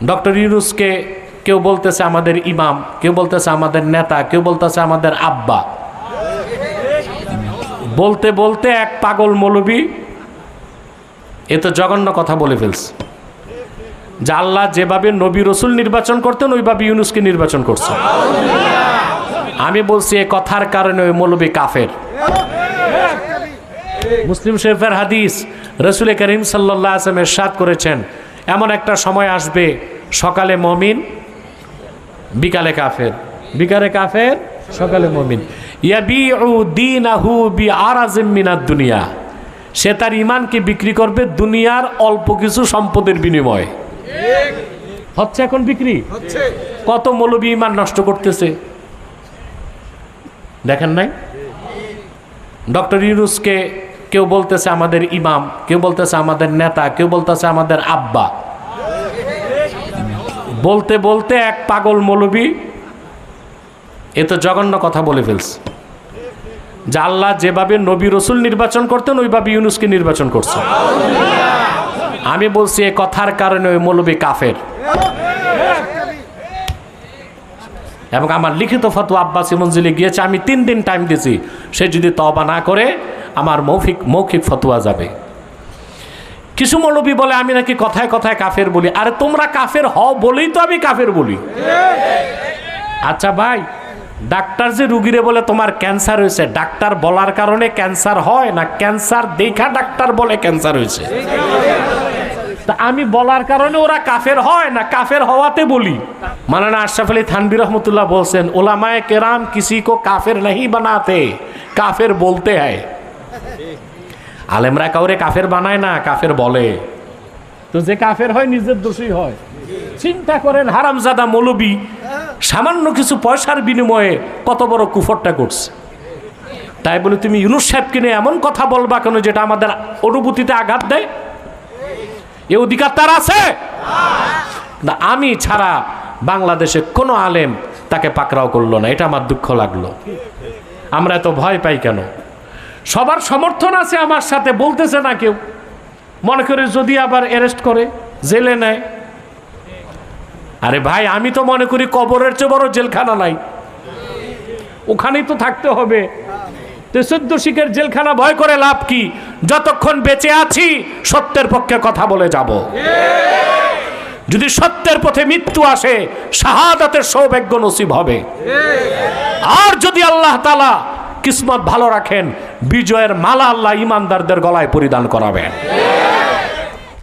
Doctor ইউনূসকে কেউ বলতেছে আমাদের ইমাম, কেউ বলতেছে আমাদের নেতা, কেউ বলতেছে আমাদের আব্বা। বলতে বলতে এক পাগল মৌলবী এ তো জঘন্য কথা বলে ফেলছে যে আল্লাহ যেভাবে নবী রসুল নির্বাচন করতেন ওইভাবে ইউনূসকে নির্বাচন করছে। আমি বলছি এই কথার কারণে ওই মৌলবী কাফের। মুসলিম শরীফের হাদিস, রাসূল করিম সাল্লাল্লাহু আলাইহি ওয়াসাল্লাম ইরশাদ করেছেন, এমন একটা সময় আসবে সকালে মুমিন বিকালে কাফের, বিকালে কাফের সকালে মুমিন। ইয়াবিউ দীনাহু বিআরাজিম মিনাদ দুনিয়া, সে তার ঈমানকে বিক্রি করবে দুনিয়ার অল্প কিছু সম্পদের বিনিময়ে। হচ্ছে এখন বিক্রি হচ্ছে। কত মৌলবী ঈমান নষ্ট করতেছে দেখেন নাই? ডক্টর ইউনূসকে কেউ বলতেছে আমাদের ইমাম, কেউ বলতেছে আমাদের নেতা, কেউ বলতেছে আমাদের আব্বা। বলতে বলতে এক পাগল মৌলবী এ তো জঘন্য কথা বলে ফেলছে যে আল্লাহ যেভাবে নবী রসুল নির্বাচন করতেন ওইভাবে ইউনূসকে নির্বাচন করছে। আমি বলছি এই কথার কারণে ওই মৌলবী কাফের। এবং আমার লিখিত ফতোয়া আব্বাসী মঞ্জিলে গিয়েছে, আমি 3 দিন টাইম দিয়েছি, সে যদি তওবা না করে আমার মৌখিক ফতোয়া যাবে। কিছু মৌলবী বলে আমি নাকি কথায় কথায় কাফের বলি। আরে তোমরা কাফের হও বলেই তো আমি কাফের বলি। আচ্ছা ভাই, ডাক্তার যে রুগীরে বলে তোমার ক্যান্সার হয়েছে, ডাক্তার বলার কারণে ক্যান্সার হয় না ক্যান্সার দেখা ডাক্তার বলে ক্যান্সার হয়েছে? তা আমি বলার কারণে ওরা কাফের হয় না কাফের হওয়াতে বলি? মাওলানা আশরাফ আলী থানভী রহমতুল্লাহ বলছেন, উলামায়ে কেরাম কিসি কো কাফের नहीं बनाते, কাফের বলতে হয়। আলেমরা কাউরে কাফের বানায় না, কাফের বলে। তো যে কাফের হয় নিজের দোষী হয়। চিন্তা করেন, হারামজাদা মৌলবী সামান্য কিছু পয়সার বিনিময়ে কত বড় কুফরটা করছে। তাই বলে তুমি ইউনূস সাহেবকে নিয়ে এমন কথা বলবা কেন যেটা আমাদের অনুভূতিতে আঘাত দেয়? এ অধিকার তার আছে না? আমি ছাড়া বাংলাদেশে কোনো আলেম তাকে পাকড়াও করলো না, এটা আমার দুঃখ লাগলো। আমরা এত ভয় পাই কেন? সবার সমর্থন আছে আমার সাথে, বলতেছে না কেউ। মনে করে যদি আবার অ্যারেস্ট করে জেলে নেয়। আরে ভাই, আমি তো মনে করি কবরের চেয়ে বড় জেলখানা নাই, ওখানেই তো থাকতে হবে। তো 14 শিখের জেলখানা ভয় করে লাভ কি? যতক্ষণ বেঁচে আছি সত্যের পক্ষে কথা বলে যাব। যদি সত্যের পথে মৃত্যু আসে শাহাদাতের সৌভাগ্য নসিব হবে। আর যদি আল্লাহ তাআলা কিসমত ভালো রাখেন, বিজয়ের মালা আল্লাহ ইমানদারদের গলায় পরিধান করাবেন।